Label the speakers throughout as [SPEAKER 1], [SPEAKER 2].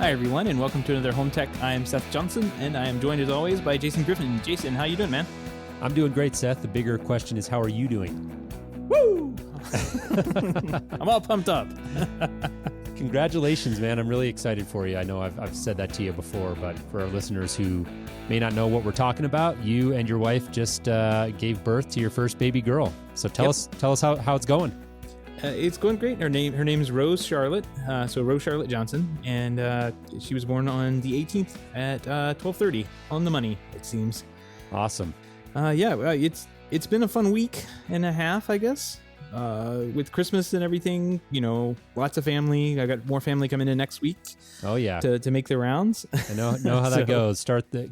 [SPEAKER 1] Hi, everyone, and welcome to another Home Tech. I am Seth Johnson, and I am joined, as always, by Jason Griffin. Jason, how you doing, man?
[SPEAKER 2] I'm doing great, Seth. The bigger question is, how are you doing?
[SPEAKER 1] Woo! I'm all pumped up.
[SPEAKER 2] Congratulations, man. I'm really excited for you. I know I've said that to you before, but for our listeners who may not know what we're talking about, you and your wife just gave birth to your first baby girl. So tell us how it's going.
[SPEAKER 1] It's going great. Her name is Rose Charlotte, so Rose Charlotte Johnson, and she was born on the 18th at 12:30 on the money, it seems.
[SPEAKER 2] Awesome.
[SPEAKER 1] It's been a fun week and a half, I guess, with Christmas and everything. You know, lots of family. I got more family coming in next week.
[SPEAKER 2] Oh yeah,
[SPEAKER 1] to make their rounds.
[SPEAKER 2] I know how that goes.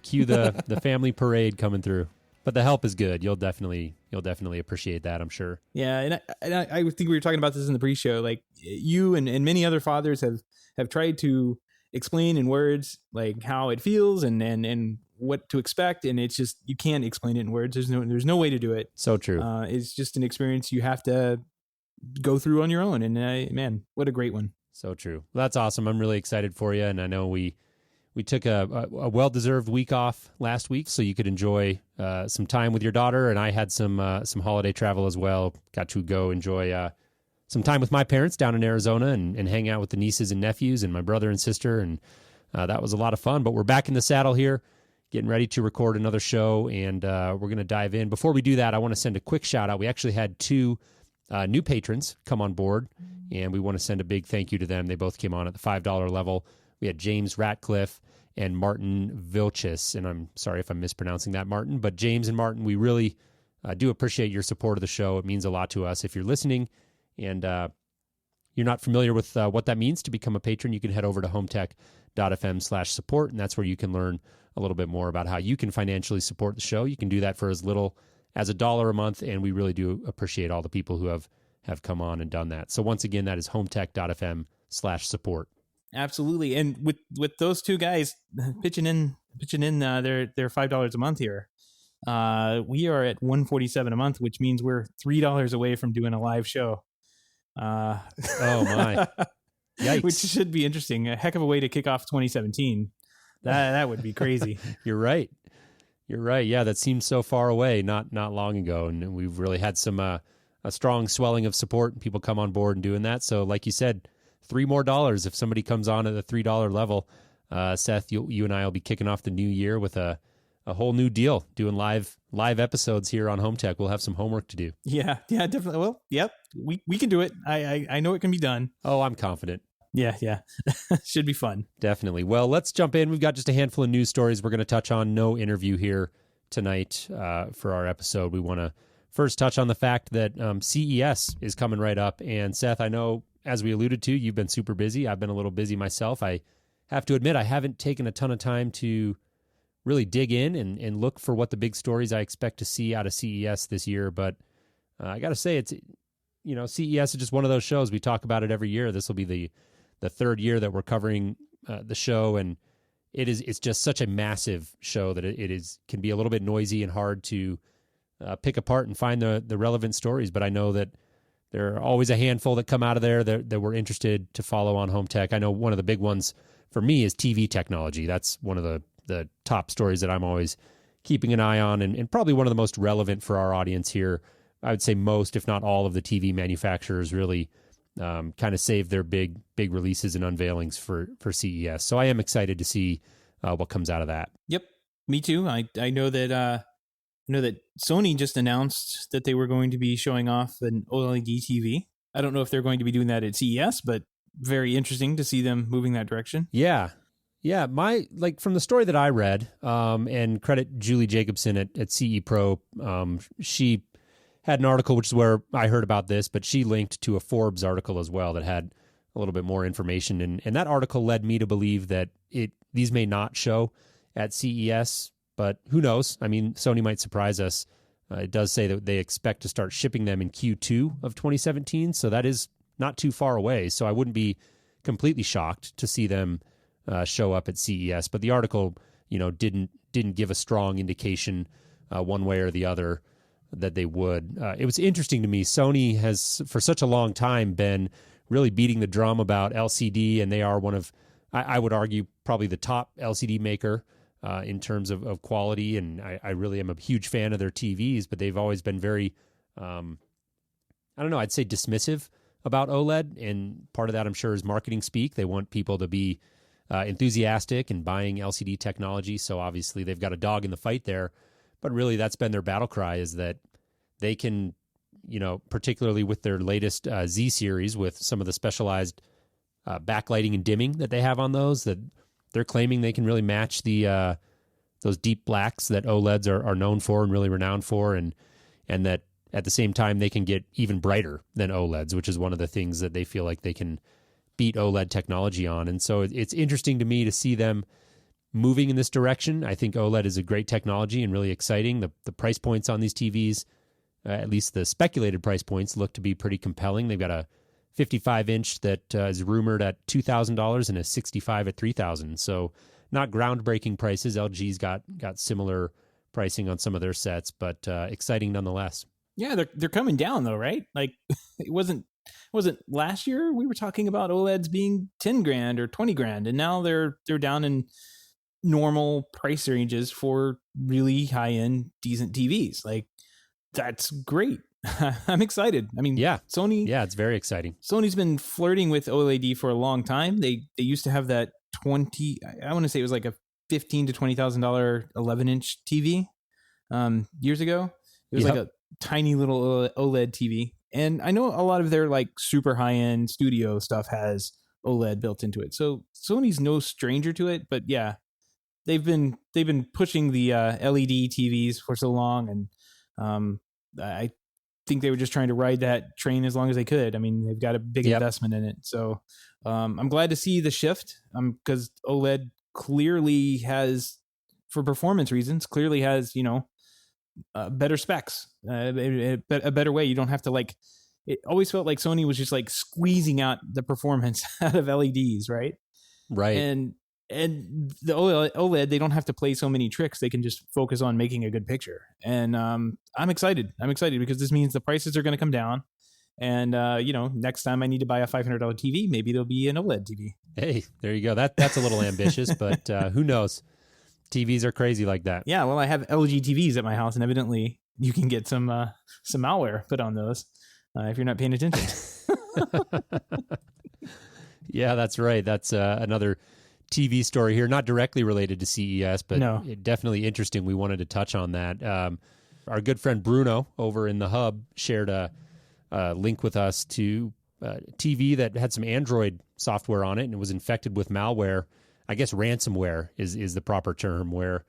[SPEAKER 2] Cue the family parade coming through. But the help is good. You'll definitely appreciate that, I'm sure.
[SPEAKER 1] Yeah, and I think we were talking about this in the pre-show. Like, you and many other fathers have tried to explain in words like how it feels and what to expect, and it's just, you can't explain it in words. There's no way to do it.
[SPEAKER 2] So true.
[SPEAKER 1] It's just an experience you have to go through on your own, and man, what a great one.
[SPEAKER 2] So true. Well, that's awesome. I'm really excited for you, and I know we took a well-deserved week off last week, so you could enjoy some time with your daughter, and I had some holiday travel as well. Got to go enjoy some time with my parents down in Arizona and hang out with the nieces and nephews and my brother and sister, and that was a lot of fun. But we're back in the saddle here, getting ready to record another show, and we're going to dive in. Before we do that, I want to send a quick shout-out. We actually had two new patrons come on board, and we want to send a big thank you to them. They both came on at the $5 level. We had James Ratcliffe and Martin Vilchis, and I'm sorry if I'm mispronouncing that, Martin, but James and Martin, we really do appreciate your support of the show. It means a lot to us. If you're listening and you're not familiar with what that means to become a patron, you can head over to HomeTech.fm/support, and that's where you can learn a little bit more about how you can financially support the show. You can do that for as little as $1 a month, and we really do appreciate all the people who have come on and done that. So once again, that is HomeTech.fm/support.
[SPEAKER 1] Absolutely, and with those two guys pitching in their $5 a month here, we are at $147 a month, which means we're $3 away from doing a live show.
[SPEAKER 2] Oh my! Yikes!
[SPEAKER 1] Which should be interesting. A heck of a way to kick off 2017. That would be crazy.
[SPEAKER 2] You're right. Yeah, that seems so far away, not long ago, and we've really had some a strong swelling of support and people come on board and doing that. So, like you said, $3 more if somebody comes on at the $3 level. Seth, you and I will be kicking off the new year with a whole new deal, doing live episodes here on Home Tech. We'll have some homework to do.
[SPEAKER 1] Yeah, definitely. Well, yep, we can do it. I know it can be done.
[SPEAKER 2] Oh, I'm confident.
[SPEAKER 1] Yeah. Should be fun.
[SPEAKER 2] Definitely. Well, let's jump in. We've got just a handful of news stories we're going to touch on. No interview here tonight for our episode. We want to first touch on the fact that CES is coming right up. And Seth, I know, as we alluded to, you've been super busy. I've been a little busy myself. I have to admit, I haven't taken a ton of time to really dig in and look for what the big stories I expect to see out of CES this year. But I got to say, it's, CES is just one of those shows. We talk about it every year. This will be the third year that we're covering the show, and it's just such a massive show that it can be a little bit noisy and hard to pick apart and find the relevant stories. But I know that there are always a handful that come out of there that we're interested to follow on Home Tech. I know one of the big ones for me is TV technology. That's one of the top stories that I'm always keeping an eye on, and probably one of the most relevant for our audience here. I would say most, if not all, of the TV manufacturers really kind of save their big releases and unveilings for CES. So I am excited to see what comes out of that.
[SPEAKER 1] Yep, me too. I know that Sony just announced that they were going to be showing off an OLED TV. I don't know if they're going to be doing that at CES, but very interesting to see them moving that direction.
[SPEAKER 2] Yeah. From the story that I read, and credit Julie Jacobson at CE Pro, she had an article, which is where I heard about this, but she linked to a Forbes article as well that had a little bit more information. And that article led me to believe that these may not show at CES, but who knows? I mean, Sony might surprise us. It does say that they expect to start shipping them in Q2 of 2017, so that is not too far away. So I wouldn't be completely shocked to see them show up at CES. But the article, didn't give a strong indication one way or the other that they would. It was interesting to me. Sony has, for such a long time, been really beating the drum about LCD, and they are one of I would argue probably the top LCD maker in terms of quality. And I really am a huge fan of their TVs, but they've always been very, I don't know, I'd say dismissive about OLED. And part of that, I'm sure, is marketing speak. They want people to be enthusiastic and buying LCD technology. So obviously they've got a dog in the fight there. But really, that's been their battle cry, is that they can, particularly with their latest Z series, with some of the specialized backlighting and dimming that they have on those, that they're claiming they can really match the those deep blacks that OLEDs are known for and really renowned for, and that at the same time they can get even brighter than OLEDs, which is one of the things that they feel like they can beat OLED technology on. And so it's interesting to me to see them moving in this direction. I think OLED is a great technology and really exciting. The price points on these TVs, at least the speculated price points, look to be pretty compelling. They've got a 55-inch that is rumored at $2,000 and a 65 at $3,000. So not groundbreaking prices. LG's got similar pricing on some of their sets, but exciting nonetheless.
[SPEAKER 1] Yeah, they're coming down though, right? Like it wasn't last year we were talking about OLEDs being 10 grand or 20 grand, and now they're down in normal price ranges for really high end decent TVs. Like that's great. I'm excited. I mean, Sony.
[SPEAKER 2] Yeah, it's very exciting.
[SPEAKER 1] Sony's been flirting with OLED for a long time. They used to have that 20. I want to say it was like a $15,000 to $20,000 11-inch TV years ago. It was like a tiny little OLED TV, and I know a lot of their like super high end studio stuff has OLED built into it. So Sony's no stranger to it. But yeah, they've been pushing the LED TVs for so long, and I think they were just trying to ride that train as long as they could. I mean, they've got a big investment in it. So I'm glad to see the shift, because OLED clearly has, for performance reasons, better specs, a better way. You don't have to like, it always felt like Sony was just like squeezing out the performance out of LEDs, right?
[SPEAKER 2] Right.
[SPEAKER 1] And the OLED, they don't have to play so many tricks. They can just focus on making a good picture. And I'm excited. I'm excited because this means the prices are going to come down. And, next time I need to buy a $500 TV, maybe there'll be an OLED TV.
[SPEAKER 2] Hey, there you go. That's a little ambitious, but who knows? TVs are crazy like that.
[SPEAKER 1] Yeah, well, I have LG TVs at my house, and evidently you can get some malware put on those if you're not paying attention.
[SPEAKER 2] Yeah, that's right. That's another TV story here, not directly related to CES, but definitely interesting. We wanted to touch on that. Our good friend Bruno over in the Hub shared a link with us to a TV that had some Android software on it, and it was infected with malware. I guess ransomware is the proper term, where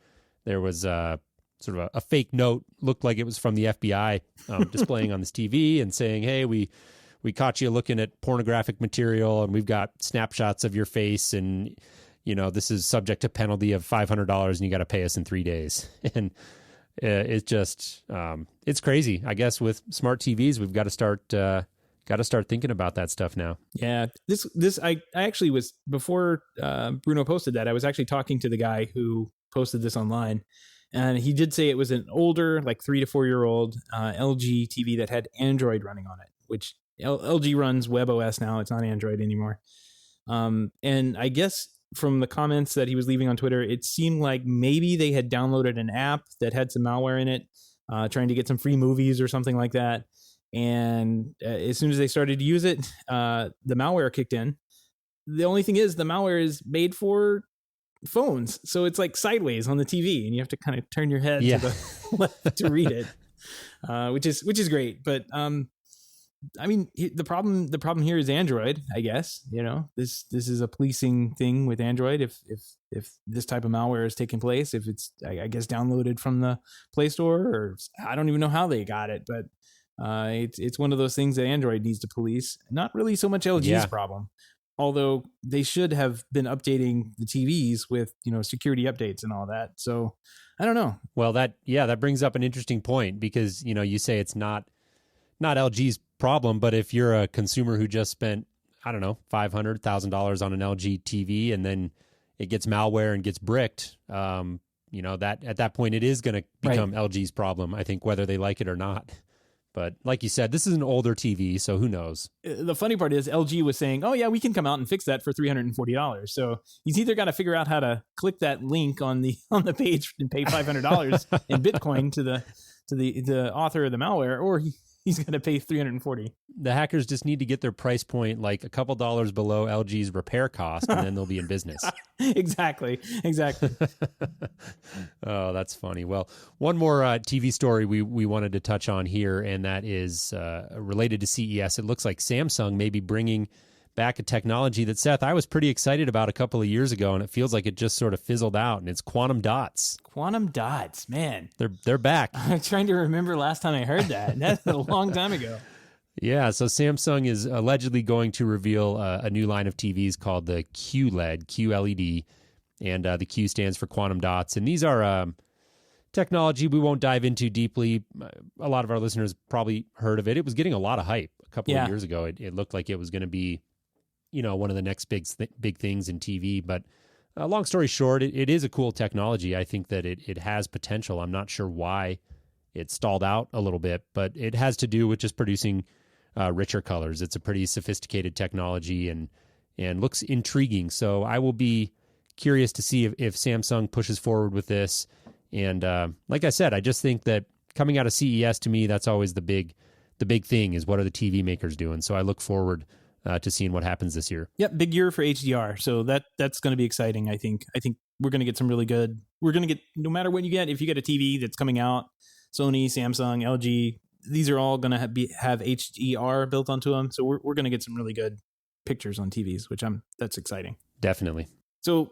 [SPEAKER 2] there was sort of a fake note, looked like it was from the FBI, displaying on this TV and saying, hey, we caught you looking at pornographic material, and we've got snapshots of your face, and this is subject to penalty of $500, and you got to pay us in 3 days. And it's just it's crazy. I guess with smart TVs, we've got to start thinking about that stuff now.
[SPEAKER 1] Yeah, this I actually was, before Bruno posted that, I was actually talking to the guy who posted this online, and he did say it was an older, like 3 to 4 year old LG TV that had Android running on it, which LG runs WebOS now. It's not Android anymore. And I guess from the comments that he was leaving on Twitter, it seemed like maybe they had downloaded an app that had some malware in it, trying to get some free movies or something like that. And as soon as they started to use it, the malware kicked in. The only thing is, the malware is made for phones, so it's like sideways on the TV, and you have to kind of turn your head to the left to read it, which is great. But I mean, the problem here is Android. I guess this is a policing thing with Android. If this type of malware is taking place, if it's I guess downloaded from the Play Store, or I don't even know how they got it, but it's one of those things that Android needs to police. Not really so much LG's problem, although they should have been updating the TVs with security updates and all that. So I don't know.
[SPEAKER 2] Well, that brings up an interesting point, because you say it's not LG's problem, but if you're a consumer who just spent, I don't know, $500,000 on an LG TV, and then it gets malware and gets bricked, that at that point it is going to become LG's problem, I think, whether they like it or not. But like you said, this is an older TV, so who knows?
[SPEAKER 1] The funny part is LG was saying, "Oh yeah, we can come out and fix that for $340." So he's either got to figure out how to click that link on the page and pay $500 in Bitcoin to the author of the malware, or he's going to pay $340.
[SPEAKER 2] The hackers just need to get their price point like a couple dollars below LG's repair cost, and then they'll be in business.
[SPEAKER 1] Exactly.
[SPEAKER 2] Oh, that's funny. Well, one more TV story we wanted to touch on here, and that is related to CES. It looks like Samsung may be bringing back a technology that, Seth, I was pretty excited about a couple of years ago, and it feels like it just sort of fizzled out, and it's quantum dots.
[SPEAKER 1] Quantum dots, man.
[SPEAKER 2] They're back.
[SPEAKER 1] I'm trying to remember last time I heard that. That's a long time ago.
[SPEAKER 2] Yeah, so Samsung is allegedly going to reveal a new line of TVs called the QLED, and the Q stands for quantum dots. And these are technology we won't dive into deeply. A lot of our listeners probably heard of it. It was getting a lot of hype a couple of years ago. It looked like it was going to be, one of the next big things in TV. But long story short, it is a cool technology. I think that it has potential. I'm not sure why it stalled out a little bit, but it has to do with just producing richer colors. It's a pretty sophisticated technology and looks intriguing. So I will be curious to see if Samsung pushes forward with this. And like I said, I just think that coming out of CES, to me, that's always the big thing is what are the TV makers doing. So I look forward to seeing what happens this year.
[SPEAKER 1] Yep, big year for HDR. So that's going to be exciting. I think we're going to get some really good. We're going to get, no matter what you get, if you get a TV that's coming out, Sony, Samsung, LG, these are all going to have HDR built onto them. So we're going to get some really good pictures on TVs, that's exciting.
[SPEAKER 2] Definitely.
[SPEAKER 1] So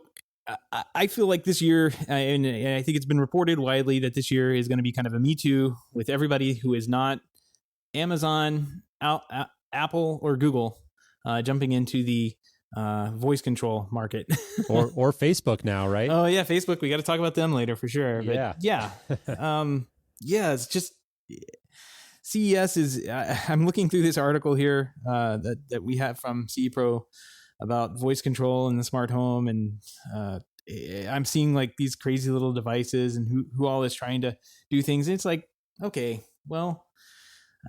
[SPEAKER 1] I feel like this year, and I think it's been reported widely that this year is going to be kind of a Me Too with everybody who is not Amazon, Apple, or Google jumping into the voice control market.
[SPEAKER 2] or Facebook now, right?
[SPEAKER 1] Oh yeah, Facebook. We got to talk about them later for sure. But
[SPEAKER 2] yeah.
[SPEAKER 1] It's just CES is. I'm looking through this article here that we have from CE Pro about voice control in the smart home, and I'm seeing like these crazy little devices and who all is trying to do things. And it's like, okay, well,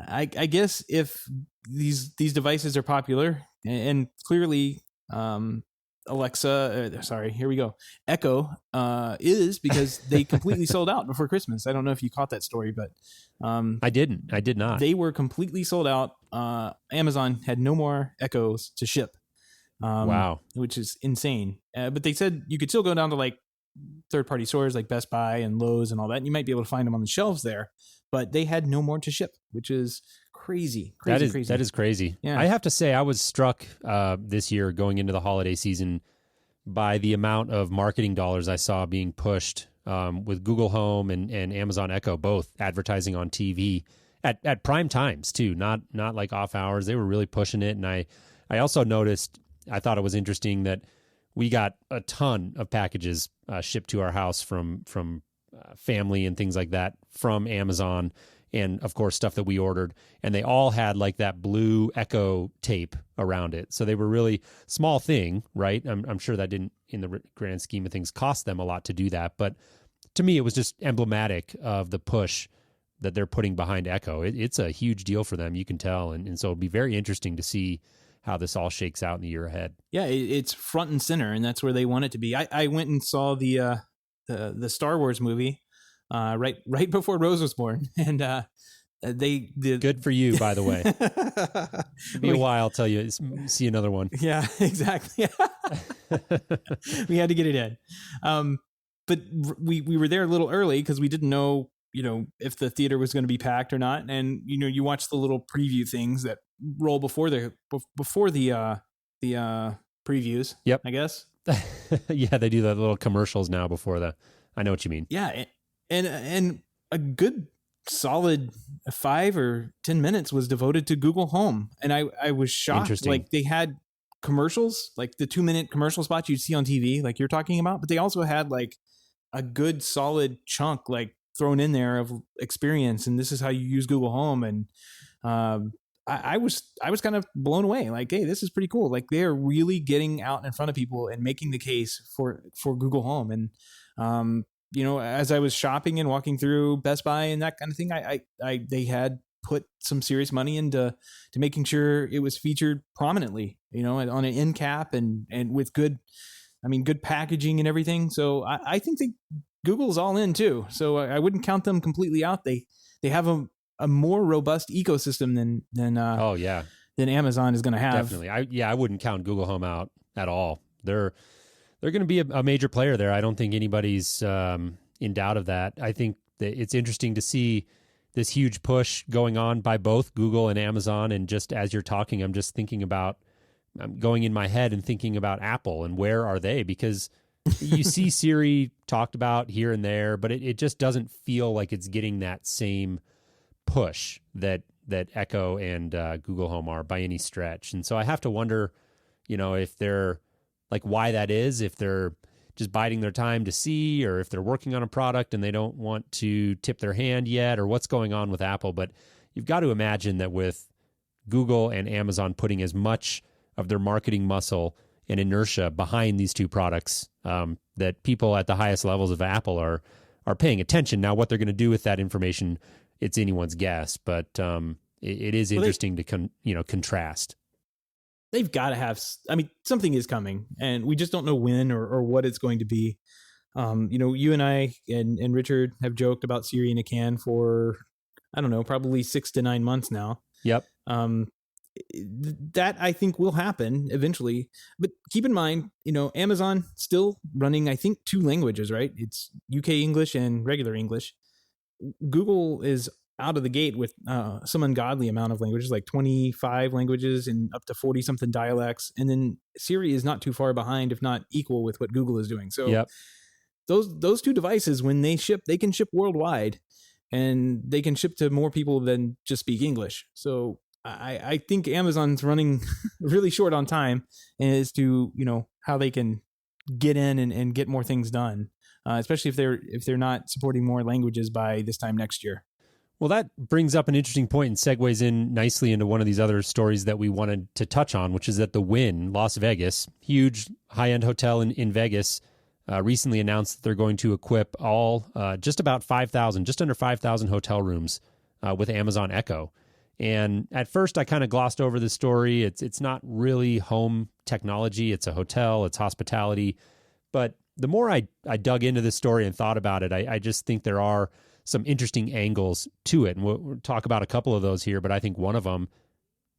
[SPEAKER 1] I guess if these devices are popular and clearly Echo is, because they completely sold out before Christmas. I don't know if you caught that story, but
[SPEAKER 2] I did not.
[SPEAKER 1] They were completely sold out. Amazon had no more Echoes to ship.
[SPEAKER 2] Wow,
[SPEAKER 1] which is insane. But they said you could still go down to like third-party stores like Best Buy and Lowe's and all that, and you might be able to find them on the shelves there. But they had no more to ship, which is crazy.
[SPEAKER 2] That is crazy.
[SPEAKER 1] Yeah.
[SPEAKER 2] I have to say, I was struck this year going into the holiday season by the amount of marketing dollars I saw being pushed with Google Home and Amazon Echo, both advertising on TV at prime times too, not like off hours. They were really pushing it. And I also noticed, I thought it was interesting that we got a ton of packages shipped to our house from family and things like that from Amazon, and of course stuff that we ordered, and they all had like that blue Echo tape around it. So they were really small thing, right? I'm sure that didn't, in the grand scheme of things, cost them a lot to do that, but to me it was just emblematic of the push that they're putting behind Echo. It's a huge deal for them, you can tell, and so it'll be very interesting to see how this all shakes out in the year ahead. Yeah,
[SPEAKER 1] it's front and center, and that's where they want it to be. I went and saw the Star Wars movie right before Rose was born, and
[SPEAKER 2] good for you, by the way. It'll be a while till you see another one.
[SPEAKER 1] Yeah, exactly. We had to get it in, but we were there a little early because we didn't know if the theater was going to be packed or not, and you watch the little preview things that roll before the previews.
[SPEAKER 2] Yep,
[SPEAKER 1] I guess.
[SPEAKER 2] Yeah, they do the little commercials now before the. I know what you mean.
[SPEAKER 1] Yeah, and a good solid 5 or 10 minutes was devoted to Google Home, and I was shocked. Like they had commercials, like the 2-minute commercial spots you'd see on TV, like you're talking about, but they also had like a good solid chunk like thrown in there of experience, and this is how you use Google Home. And I was kind of blown away. Like, hey, this is pretty cool. Like they are really getting out in front of people and making the case for Google Home. And as I was shopping and walking through Best Buy and that kind of thing, they had put some serious money into making sure it was featured prominently, on an end cap and with good packaging and everything. So I think Google's all in too. So I wouldn't count them completely out. They have a more robust ecosystem than Amazon is going to have.
[SPEAKER 2] Definitely. I wouldn't count Google Home out at all. They're going to be a major player there. I don't think anybody's in doubt of that. I think that it's interesting to see this huge push going on by both Google and Amazon. And just as you're talking, I'm just thinking about, I'm going in my head and thinking about Apple and where are they? Because you see Siri talked about here and there, but it just doesn't feel like it's getting that same push that Echo and Google Home are by any stretch. And so I have to wonder, if they're like why that is, if they're just biding their time to see, or if they're working on a product and they don't want to tip their hand yet, or what's going on with Apple. But you've got to imagine that with Google and Amazon putting as much of their marketing muscle and inertia behind these two products, that people at the highest levels of Apple are paying attention. Now, what they're going to do with that information, it's anyone's guess, but it is interesting to contrast.
[SPEAKER 1] They've got to have, something is coming, and we just don't know when or what it's going to be. You and I and Richard have joked about Siri in a can for, I don't know, probably 6 to 9 months now.
[SPEAKER 2] Yep.
[SPEAKER 1] That I think will happen eventually, but keep in mind, Amazon still running, I think, 2 languages, right? It's UK English and regular English. Google is out of the gate with some ungodly amount of languages, like 25 languages and up to 40 something dialects. And then Siri is not too far behind, if not equal with what Google is doing. So
[SPEAKER 2] yep.
[SPEAKER 1] those 2 devices, when they ship, they can ship worldwide, and they can ship to more people than just speak English. So I think Amazon's running really short on time as to, how they can get in and get more things done, especially if they're not supporting more languages by this time next year.
[SPEAKER 2] Well, that brings up an interesting point and segues in nicely into one of these other stories that we wanted to touch on, which is that the Wynn, Las Vegas, huge high-end hotel in Vegas, recently announced that they're going to equip all just under 5,000 hotel rooms with Amazon Echo. And at first, I kind of glossed over the story. It's not really home technology. It's a hotel. It's hospitality. But the more I dug into this story and thought about it, I just think there are some interesting angles to it. And we'll talk about a couple of those here, but I think one of them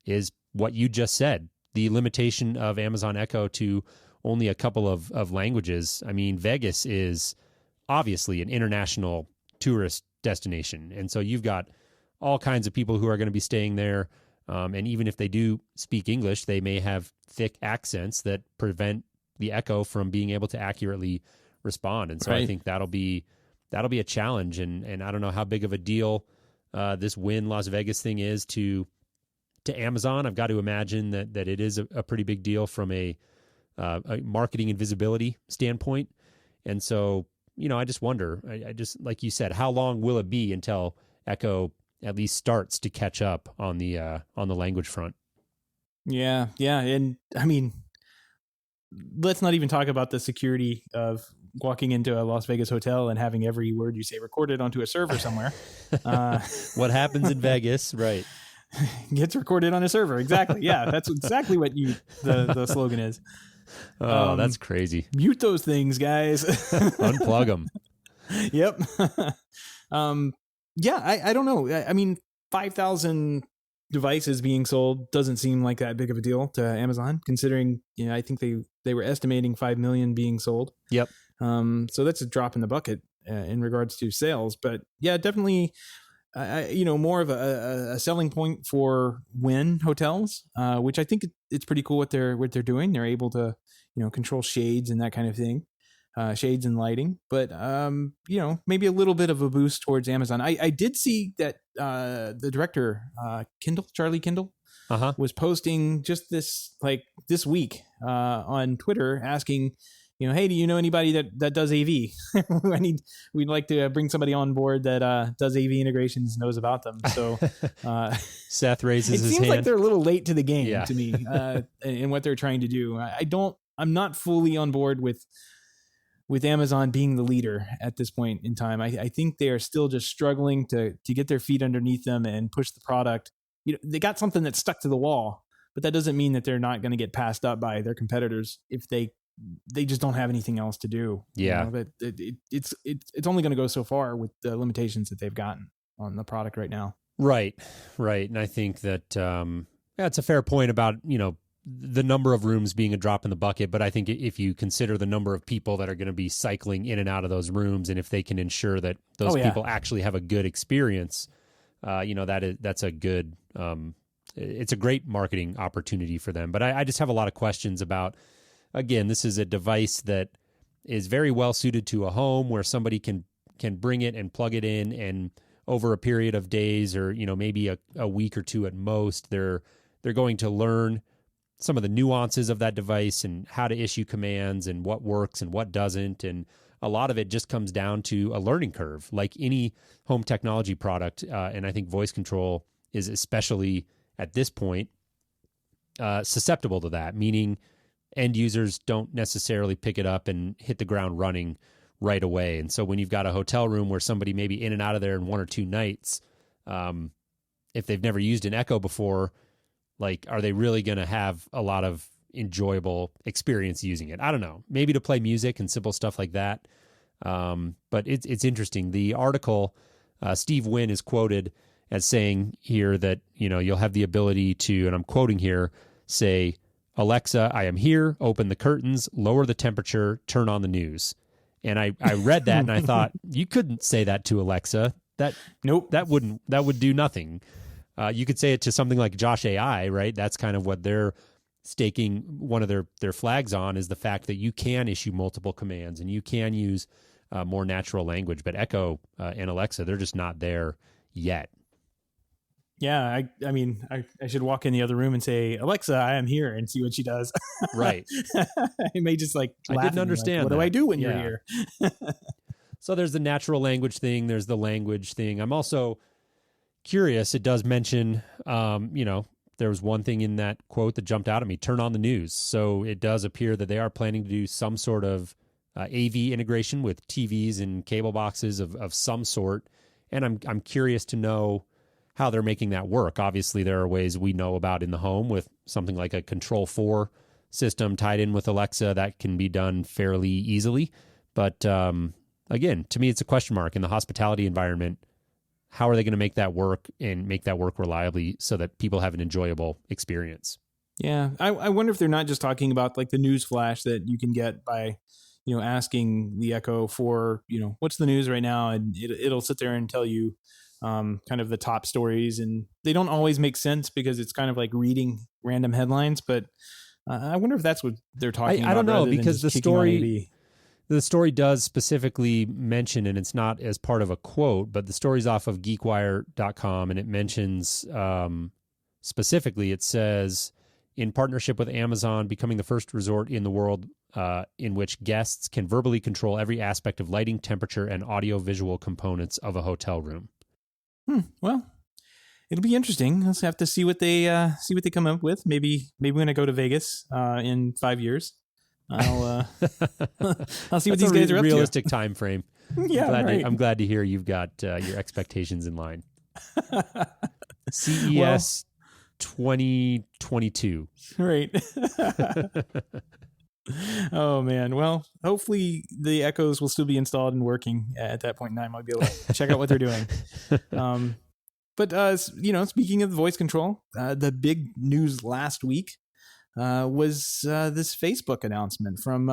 [SPEAKER 2] is what you just said, the limitation of Amazon Echo to only a couple of languages. I mean, Vegas is obviously an international tourist destination. And so you've got all kinds of people who are going to be staying there. And even if they do speak English, they may have thick accents that prevent the Echo from being able to accurately respond. And so right. I think that'll be a challenge. And I don't know how big of a deal this Wynn Las Vegas thing is to Amazon. I've got to imagine that it is a pretty big deal from a marketing and visibility standpoint. And so, I just wonder, I just, like you said, how long will it be until Echo at least starts to catch up on the language front?
[SPEAKER 1] Yeah. And let's not even talk about the security of walking into a Las Vegas hotel and having every word you say recorded onto a server somewhere.
[SPEAKER 2] What happens in Vegas, right?
[SPEAKER 1] Gets recorded on a server. Exactly. Yeah, that's exactly what the slogan is.
[SPEAKER 2] Oh, that's crazy.
[SPEAKER 1] Mute those things, guys.
[SPEAKER 2] Unplug them.
[SPEAKER 1] Yep. Yeah, I don't know. 5,000 devices being sold doesn't seem like that big of a deal to Amazon, considering, I think they were estimating 5 million being sold.
[SPEAKER 2] Yep.
[SPEAKER 1] So that's a drop in the bucket in regards to sales. But yeah, definitely, more of a selling point for Wynn hotels, which I think it's pretty cool what they're doing. They're able to, control shades and that kind of thing. Shades and lighting, but maybe a little bit of a boost towards Amazon. I did see that the director, Charlie Kindle, was posting just this week on Twitter asking, hey, do you know anybody that does AV? We'd like to bring somebody on board that does AV integrations, knows about them. So
[SPEAKER 2] Seth raises his hand.
[SPEAKER 1] It seems like they're a little late to the game to me in what they're trying to do. I'm not fully on board with with Amazon being the leader at this point in time. I think they are still just struggling to get their feet underneath them and push the product. They got something that's stuck to the wall, but that doesn't mean that they're not going to get passed up by their competitors if they just don't have anything else to do.
[SPEAKER 2] Yeah.
[SPEAKER 1] It's only going to go so far with the limitations that they've gotten on the product right now.
[SPEAKER 2] Right. And I think that that's a fair point about, the number of rooms being a drop in the bucket. But I think if you consider the number of people that are going to be cycling in and out of those rooms, and if they can ensure that those people actually have a good experience, that's a good, it's a great marketing opportunity for them. But I just have a lot of questions about, again, this is a device that is very well suited to a home where somebody can bring it and plug it in, and over a period of days or, maybe a week or two at most, they're going to learn some of the nuances of that device and how to issue commands and what works and what doesn't. And a lot of it just comes down to a learning curve, like any home technology product. And I think voice control is especially at this point susceptible to that, meaning end users don't necessarily pick it up and hit the ground running right away. And so when you've got a hotel room where somebody may be in and out of there in 1 or 2 nights, if they've never used an Echo before, like, are they really going to have a lot of enjoyable experience using it? I don't know. Maybe to play music and simple stuff like that. But it's interesting. The article, Steve Wynn is quoted as saying here that, you'll have the ability to, and I'm quoting here, say, "Alexa, I am here, open the curtains, lower the temperature, turn on the news." And I read that and I thought, you couldn't say that to Alexa.
[SPEAKER 1] Nope.
[SPEAKER 2] That would do nothing. You could say it to something like Josh AI, right? That's kind of what they're staking one of their flags on, is the fact that you can issue multiple commands and you can use more natural language. But Echo and Alexa, they're just not there yet.
[SPEAKER 1] Yeah, I mean, I should walk in the other room and say, "Alexa, I am here," and see what she does.
[SPEAKER 2] Right.
[SPEAKER 1] I may just laugh.
[SPEAKER 2] I didn't understand.
[SPEAKER 1] What do I do when you're here?
[SPEAKER 2] So there's the natural language thing. There's the language thing. I'm also curious. It does mention, there was one thing in that quote that jumped out at me: turn on the news. So it does appear that they are planning to do some sort of AV integration with TVs and cable boxes of some sort. And I'm curious to know how they're making that work. Obviously, there are ways we know about in the home with something like a Control 4 system tied in with Alexa that can be done fairly easily. But again, to me, it's a question mark in the hospitality environment. How are they going to make that work and make that work reliably so that people have an enjoyable experience?
[SPEAKER 1] Yeah, I wonder if they're not just talking about like the news flash that you can get by, asking the Echo for, what's the news right now, and it'll sit there and tell you kind of the top stories, and they don't always make sense because it's kind of like reading random headlines. But I wonder if that's what they're talking about.
[SPEAKER 2] I don't know, because the story does specifically mention, and it's not as part of a quote, but the story's off of geekwire.com, and it mentions specifically, it says, in partnership with Amazon, becoming the first resort in the world in which guests can verbally control every aspect of lighting, temperature, and audio-visual components of a hotel room.
[SPEAKER 1] Well, it'll be interesting. Let's have to see what they come up with. Maybe when I go to Vegas in 5 years, I'll see what these guys are up to.
[SPEAKER 2] Realistic time frame.
[SPEAKER 1] Yeah,
[SPEAKER 2] I'm glad to hear you've got your expectations in line. CES 2022.
[SPEAKER 1] Right. Oh man. Well, hopefully the Echoes will still be installed and working at that point in time. I'll be able to check out what they're doing. But speaking of voice control, the big news last week was this Facebook announcement from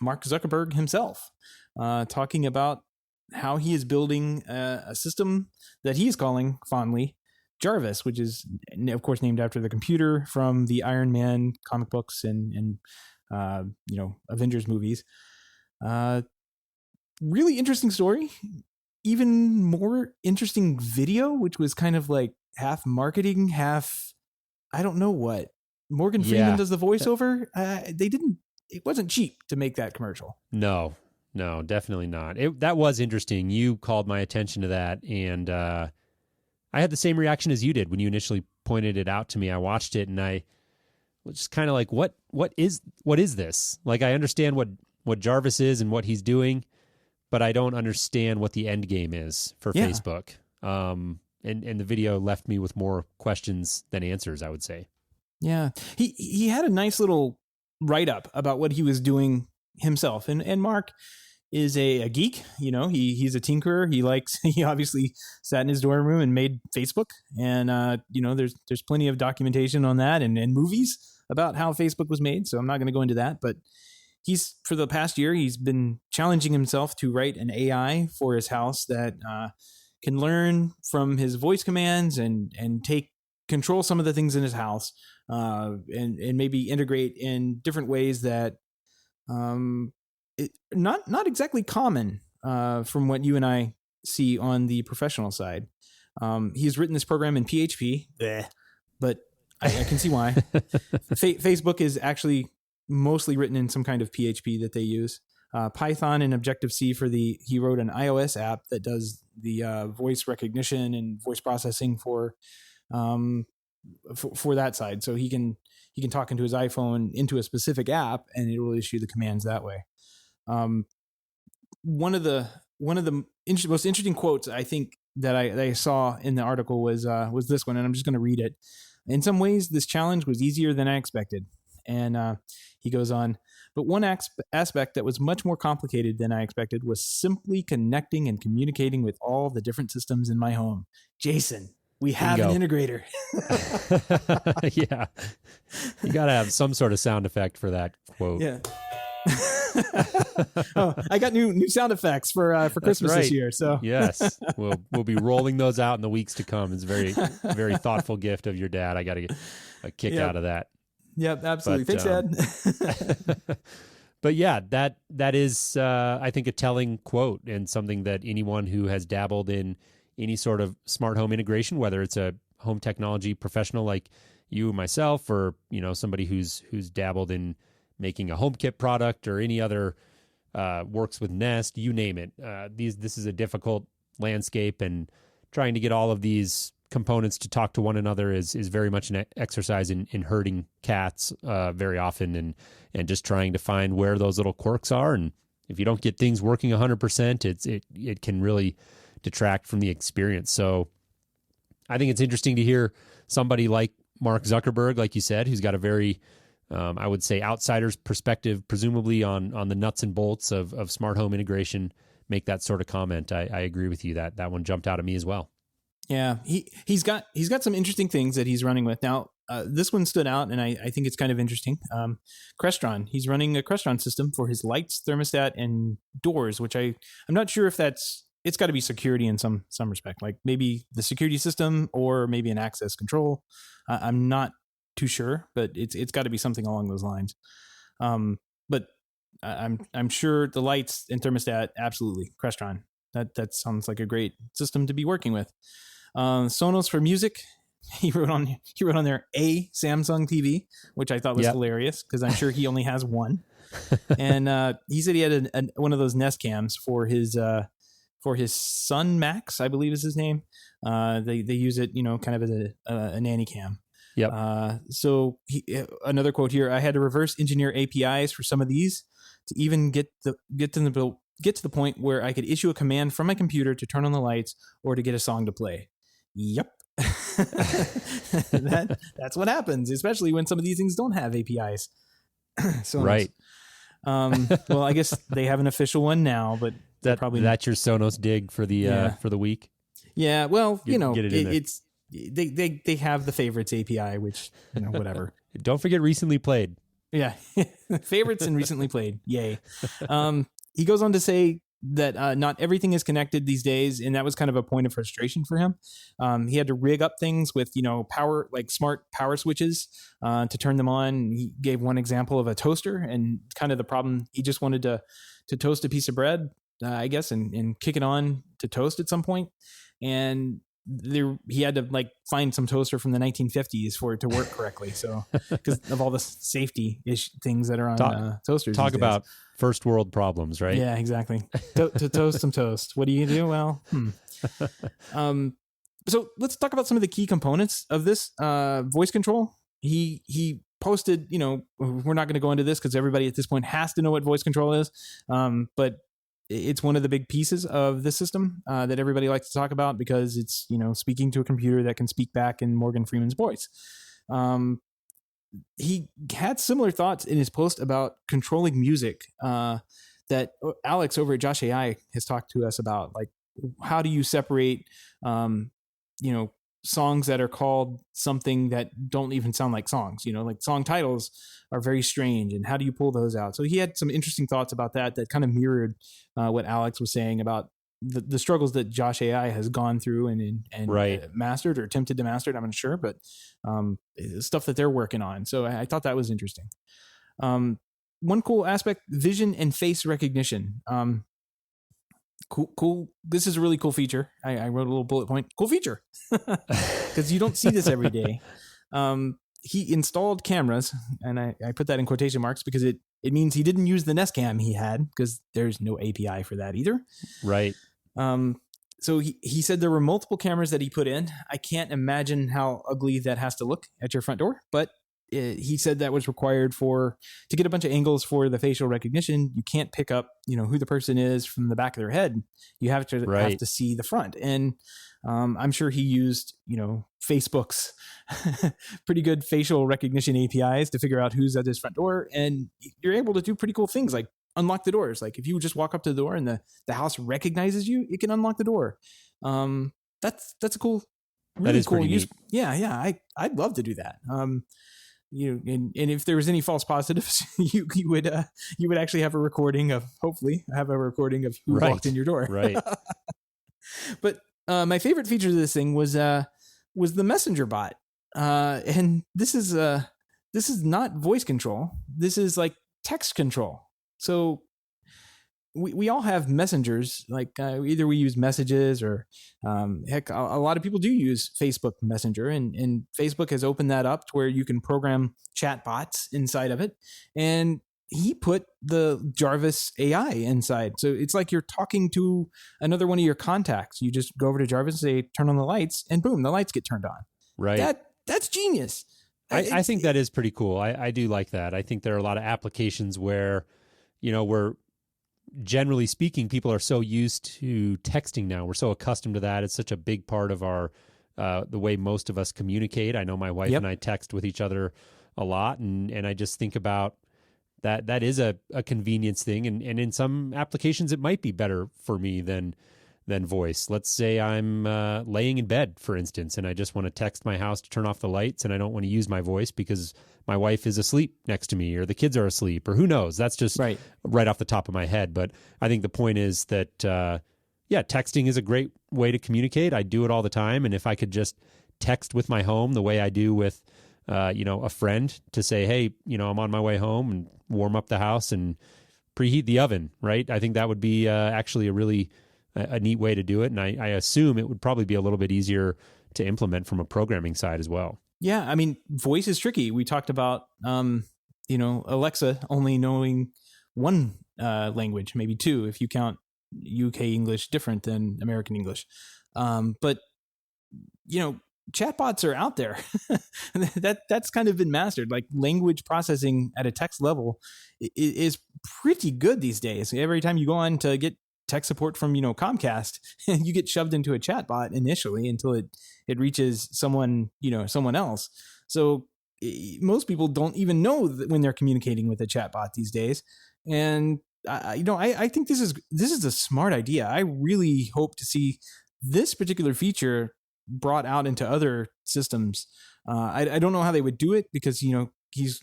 [SPEAKER 1] Mark Zuckerberg himself, talking about how he is building a system that he is calling fondly Jarvis, which is, of course, named after the computer from the Iron Man comic books and Avengers movies. Really interesting story. Even more interesting video, which was kind of like half marketing, half I don't know what. Morgan Freeman does the voiceover. It wasn't cheap to make that commercial.
[SPEAKER 2] No, definitely not. That was interesting. You called my attention to that, and I had the same reaction as you did when you initially pointed it out to me. I watched it and I was just kind of like, what is this? Like, I understand what what Jarvis is and what he's doing, but I don't understand what the end game is for Facebook. And the video left me with more questions than answers, I would say.
[SPEAKER 1] Yeah. He had a nice little write-up about what he was doing himself. And Mark is a geek. He's a tinkerer. He obviously sat in his dorm room and made Facebook. And, there's plenty of documentation on that and movies about how Facebook was made. So I'm not going to go into that, but for the past year, he's been challenging himself to write an AI for his house that can learn from his voice commands and control some of the things in his house, and maybe integrate in different ways that not exactly common from what you and I see on the professional side. He's written this program in PHP, but I can see why. Facebook is actually mostly written in some kind of PHP that they use. Python and Objective-C he wrote an iOS app that does the voice recognition and voice processing for that side. So he can talk into his iPhone into a specific app and it will issue the commands that way. One of the most interesting quotes I think that I saw in the article was this one, and I'm just going to read it. In some ways, this challenge was easier than I expected. And he goes on, but one aspect that was much more complicated than I expected was simply connecting and communicating with all the different systems in my home. Jason, we have an integrator.
[SPEAKER 2] Yeah. You got to have some sort of sound effect for that quote.
[SPEAKER 1] Yeah. Oh, I got new sound effects for Christmas this year. So
[SPEAKER 2] yes, we'll be rolling those out in the weeks to come. It's a very, very thoughtful gift of your dad. I got to get a kick out of that.
[SPEAKER 1] Yep, absolutely. Thanks, Dad.
[SPEAKER 2] But yeah, that is, I think, a telling quote and something that anyone who has dabbled in any sort of smart home integration, whether it's a home technology professional like you, myself, or somebody who's dabbled in making a HomeKit product or any other works with Nest, you name it. This is a difficult landscape, and trying to get all of these components to talk to one another is very much an exercise in herding cats very often, and just trying to find where those little quirks are. And if you don't get things working 100%, it can really detract from the experience. So I think it's interesting to hear somebody like Mark Zuckerberg, like you said, who's got a very I would say outsider's perspective, presumably on the nuts and bolts of smart home integration, make that sort of comment. I agree with you that one jumped out at me as well.
[SPEAKER 1] Yeah, he's got some interesting things that he's running with. Now, this one stood out, and I think it's kind of interesting. Crestron, he's running a Crestron system for his lights, thermostat, and doors, which I'm not sure if it's got to be security in some respect, like maybe the security system or maybe an access control. I'm not too sure, but it's got to be something along those lines. But I'm sure the lights and thermostat, absolutely, Crestron. That sounds like a great system to be working with. Sonos for music. He wrote on there a Samsung TV, which I thought was hilarious because I'm sure he only has one. And he said he had one of those Nest cams for his son Max, I believe is his name. They use it, kind of as a nanny cam.
[SPEAKER 2] Yep.
[SPEAKER 1] So another quote here: I had to reverse engineer APIs for some of these to even get to the point where I could issue a command from my computer to turn on the lights or to get a song to play. Yep. That's what happens, especially when some of these things don't have APIs. So
[SPEAKER 2] right.
[SPEAKER 1] Well, I guess they have an official one now, but
[SPEAKER 2] that's your Sonos dig for the week.
[SPEAKER 1] Yeah. Well,
[SPEAKER 2] it's
[SPEAKER 1] they have the favorites API, which whatever.
[SPEAKER 2] Don't forget recently played.
[SPEAKER 1] Yeah. Favorites and recently played. Yay. He goes on to say that not everything is connected these days, and that was kind of a point of frustration for him. He had to rig up things with power, like smart power switches to turn them on. He gave one example of a toaster, and kind of the problem, he just wanted to toast a piece of bread, I guess, and kick it on to toast at some point. And he had to find some toaster from the 1950s for it to work correctly. So because of all the safety things that are on toasters.
[SPEAKER 2] Talk about first world problems, right?
[SPEAKER 1] Yeah, exactly. To toast some toast. What do you do? Well, so let's talk about some of the key components of this voice control. He posted, we're not going to go into this because everybody at this point has to know what voice control is. But it's one of the big pieces of the system that everybody likes to talk about because it's, speaking to a computer that can speak back in Morgan Freeman's voice. He had similar thoughts in his post about controlling music that Alex over at Josh AI has talked to us about. Like, how do you separate, songs that are called something that don't even sound like songs? Like song titles are very strange, and how do you pull those out? So he had some interesting thoughts about that kind of mirrored what Alex was saying about the struggles that Josh AI has gone through and
[SPEAKER 2] right.
[SPEAKER 1] Mastered or attempted to master it. I'm not sure, but stuff that they're working on. So I thought that was interesting. One cool aspect: vision and face recognition. Cool. This is a really cool feature. I wrote a little bullet point. Cool feature, because you don't see this every day. He installed cameras, and I put that in quotation marks because it means he didn't use the Nest Cam he had, because there's no API for that either.
[SPEAKER 2] Right.
[SPEAKER 1] So he said there were multiple cameras that he put in. I can't imagine how ugly that has to look at your front door, but he said that was required to get a bunch of angles for the facial recognition. You can't pick up, who the person is from the back of their head. You have to see the front. And I'm sure he used, Facebook's pretty good facial recognition APIs to figure out who's at his front door. And you're able to do pretty cool things like unlock the doors. Like if you just walk up to the door and the house recognizes you, it can unlock the door. That's a cool, really
[SPEAKER 2] that is
[SPEAKER 1] cool
[SPEAKER 2] pretty
[SPEAKER 1] use.
[SPEAKER 2] neat.
[SPEAKER 1] Yeah. I'd love to do that. And if there was any false positives, you would actually have a recording of, hopefully have a recording of who walked in your door.
[SPEAKER 2] Right.
[SPEAKER 1] But my favorite feature of this thing was the messenger bot. And this is not voice control. This is like text control. So we all have messengers, like either we use messages or heck, a lot of people do use Facebook Messenger, and Facebook has opened that up to where you can program chat bots inside of it. And he put the Jarvis AI inside. So it's like you're talking to another one of your contacts. You just go over to Jarvis and say, turn on the lights, and boom, the lights get turned on.
[SPEAKER 2] Right.
[SPEAKER 1] That's genius.
[SPEAKER 2] I think that is pretty cool. I do like that. I think there are a lot of applications where, we're generally speaking, people are so used to texting now. We're so accustomed to that. It's such a big part of our the way most of us communicate. I know my wife and I text with each other a lot, and I just think about that is a convenience thing. And in some applications, it might be better for me than voice. Let's say I'm laying in bed, for instance, and I just want to text my house to turn off the lights, and I don't want to use my voice because my wife is asleep next to me or the kids are asleep or who knows. That's just right off the top of my head. But I think the point is that, texting is a great way to communicate. I do it all the time. And if I could just text with my home the way I do with, a friend to say, hey, I'm on my way home, and warm up the house and preheat the oven, right? I think that would be actually a really a neat way to do it. And I assume it would probably be a little bit easier to implement from a programming side as well.
[SPEAKER 1] Yeah. I mean, voice is tricky. We talked about, Alexa only knowing one language, maybe two, if you count UK English different than American English. But chatbots are out there. That's kind of been mastered. Like language processing at a text level is pretty good these days. Every time you go on to get tech support from Comcast, you get shoved into a chatbot initially until it reaches someone else. So most people don't even know that when they're communicating with a chatbot these days. And I think this is a smart idea. I really hope to see this particular feature brought out into other systems. I don't know how they would do it because he's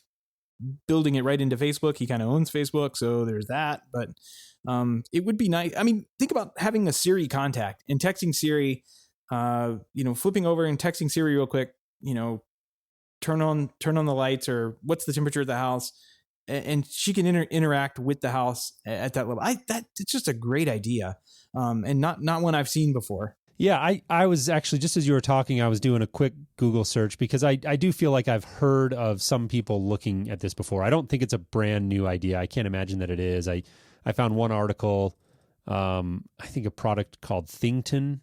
[SPEAKER 1] building it right into Facebook. He kind of owns Facebook, so there's that. But it would be nice. I mean, think about having a Siri contact and texting Siri, flipping over and texting Siri real quick, turn on the lights, or what's the temperature of the house, and she can interact with the house at that level. It's just a great idea, and not one I've seen before.
[SPEAKER 2] Yeah, I was actually, just as you were talking, I was doing a quick Google search because I do feel like I've heard of some people looking at this before. I don't think it's a brand new idea. I can't imagine that it is. I found one article, I think a product called Thington,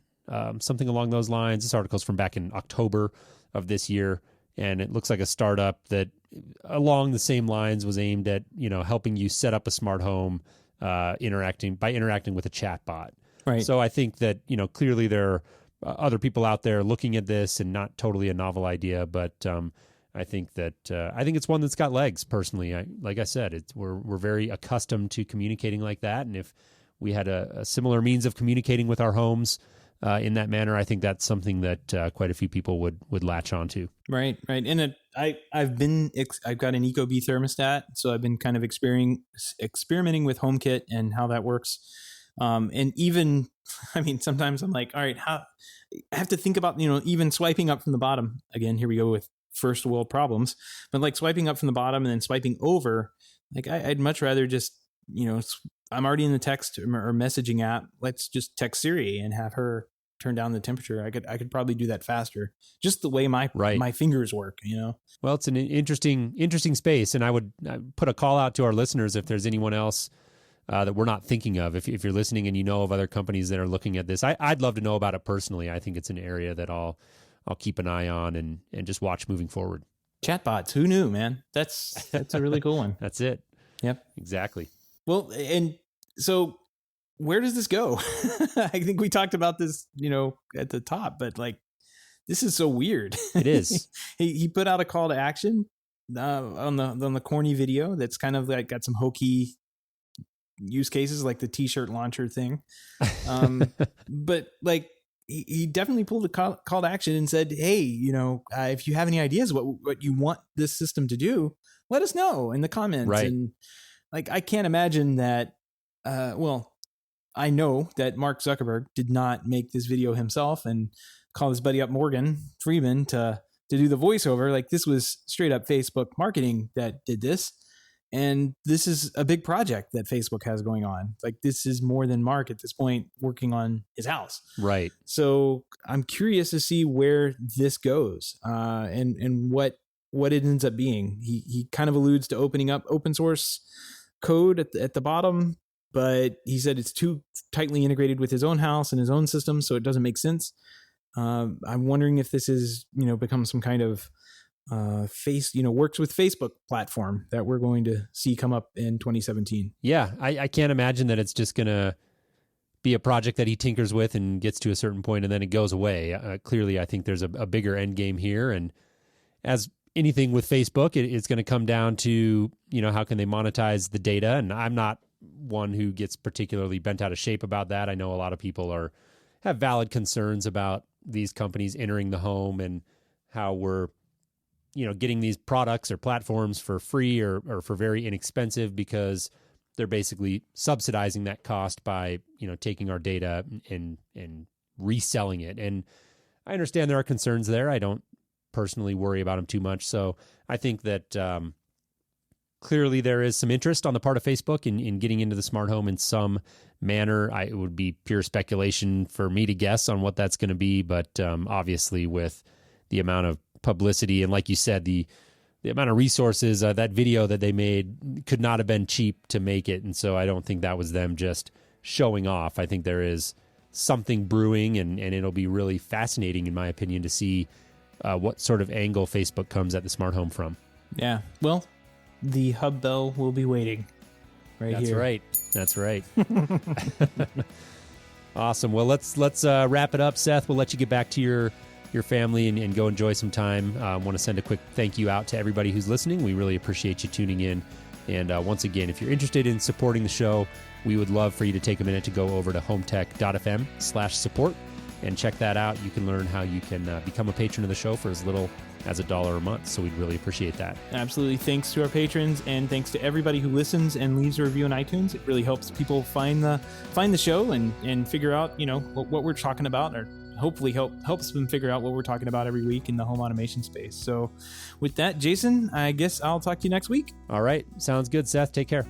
[SPEAKER 2] something along those lines. This article is from back in October of this year. and it looks like a startup that along the same lines was aimed at, helping you set up a smart home, interacting with a chat bot.
[SPEAKER 1] Right.
[SPEAKER 2] So I think that, clearly there are other people out there looking at this, and not totally a novel idea, but I think it's one that's got legs. Personally, like I said, we're very accustomed to communicating like that, and if we had a similar means of communicating with our homes in that manner, I think that's something that quite a few people would latch onto.
[SPEAKER 1] Right. And I've got an Ecobee thermostat, so I've been kind of experimenting with HomeKit and how that works. And even, sometimes I'm like, all right, I have to think about, even swiping up from the bottom. Again, here we go with first world problems, but like swiping up from the bottom and then swiping over, like I'd much rather just, I'm already in the text or messaging app. Let's just text Siri and have her turn down the temperature. I could probably do that faster. Just the way my fingers work,
[SPEAKER 2] Well, it's an interesting space, and I would put a call out to our listeners if there's anyone else that we're not thinking of. If you're listening and you know of other companies that are looking at this, I'd love to know about it personally. I think it's an area that I'll keep an eye on and just watch moving forward.
[SPEAKER 1] Chatbots, who knew, man? That's a really cool one.
[SPEAKER 2] That's it.
[SPEAKER 1] Yep,
[SPEAKER 2] exactly.
[SPEAKER 1] Well, and so where does this go? I think we talked about this, at the top, but like, this is so weird.
[SPEAKER 2] It is.
[SPEAKER 1] He put out a call to action on the corny video that's kind of like got some hokey use cases, like the t-shirt launcher thing. But like, he definitely pulled a call to action and said, hey, if you have any ideas what you want this system to do, let us know in the comments.
[SPEAKER 2] Right.
[SPEAKER 1] And like, I can't imagine that, I know that Mark Zuckerberg did not make this video himself and call his buddy up, Morgan Freeman, to do the voiceover. Like, this was straight up Facebook marketing that did this. And this is a big project that Facebook has going on. Like, this is more than Mark at this point working on his house.
[SPEAKER 2] Right.
[SPEAKER 1] So I'm curious to see where this goes, and what it ends up being. He kind of alludes to opening up open source code at the bottom, but he said it's too tightly integrated with his own house and his own system, so it doesn't make sense. I'm wondering if this is, become some kind of works with Facebook platform that we're going to see come up in 2017.
[SPEAKER 2] Yeah, I can't imagine that it's just going to be a project that he tinkers with and gets to a certain point and then it goes away. Clearly, I think there's a bigger end game here. And as anything with Facebook, it's going to come down to, how can they monetize the data? And I'm not one who gets particularly bent out of shape about that. I know a lot of people have valid concerns about these companies entering the home and how we're, getting these products or platforms for free or for very inexpensive, because they're basically subsidizing that cost by, taking our data and reselling it. And I understand there are concerns there. I don't personally worry about them too much. So I think that clearly there is some interest on the part of Facebook in getting into the smart home in some manner. It would be pure speculation for me to guess on what that's going to be. But obviously with the amount of publicity and, like you said, the amount of resources, that video that they made could not have been cheap to make it. And so I don't think that was them just showing off. I think there is something brewing, and it'll be really fascinating, in my opinion, to see what sort of angle Facebook comes at the smart home from.
[SPEAKER 1] Yeah. Well, the hub bell will be waiting right here.
[SPEAKER 2] That's right. Awesome. Well, let's wrap it up, Seth. We'll let you get back to your family and go enjoy some time. I want to send a quick thank you out to everybody who's listening. We really appreciate you tuning in. And once again, if you're interested in supporting the show, we would love for you to take a minute to go over to HomeTech.fm/support and check that out. You can learn how you can become a patron of the show for as little as $1 a month. So we'd really appreciate that. Absolutely. Thanks to our patrons, and thanks to everybody who listens and leaves a review on iTunes. It really helps people find the show and figure out, what we're talking about, or hopefully helps them figure out what we're talking about every week in the home automation space. So with that, Jason, I guess I'll talk to you next week. All right. Sounds good, Seth. Take care.